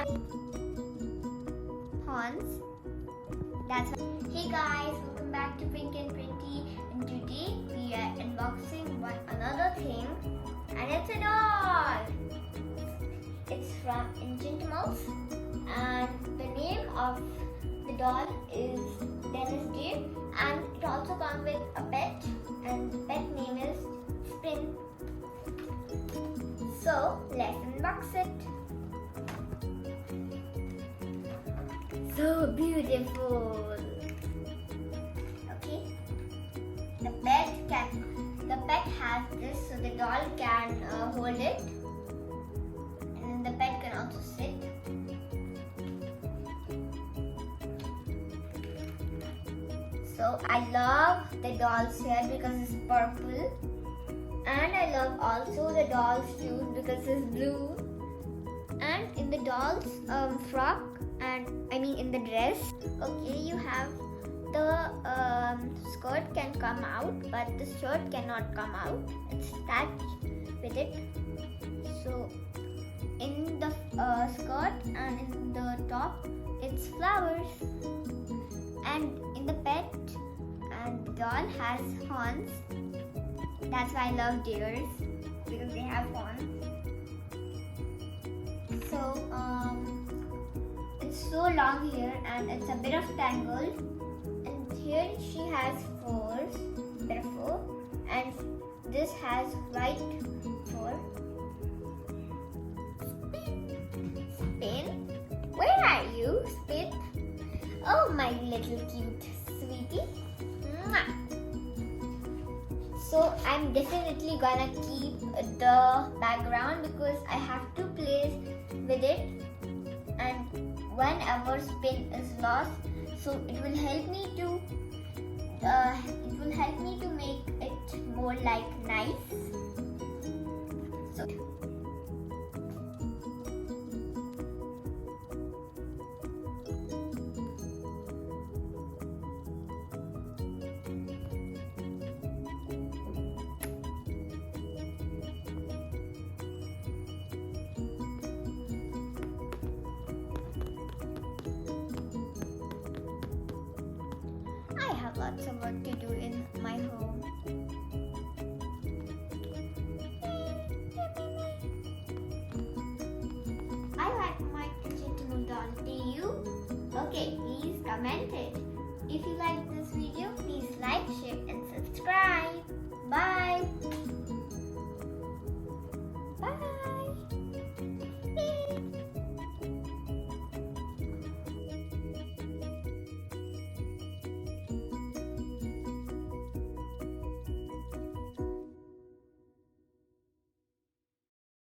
and horns. That's why. Hey guys, welcome back to Pink and Pretty, and today we are unboxing another thing, and it's a doll. It's from ENCHANTIMALS, and the name of the doll is DENESSA, and it also comes with a pet, and the pet name is Spin. So let's unbox it. So beautiful. Okay. The pet has this, so the doll can hold it, and the pet can also sit. So I love the doll's hair because it's purple, and I love also the doll's shoes because it's blue. And in the doll's frock, and I mean in the dress, okay, you have the skirt can come out, but the shirt cannot come out. It's attached with it. So in the skirt and in the top, it's flowers. And in the pet, and the doll has horns. That's why I love deers, because they have horns. So it's so long here, and it's a bit of tangled. And here she has furs, fur, and this has white fur. Spin, where are you, Spin? Oh, my little cute sweetie. Mwah. So I'm definitely gonna keep the background because I have to play with it, and whenever Spin is lost, so it will help me to make it more like nice. So I have lots of work to do in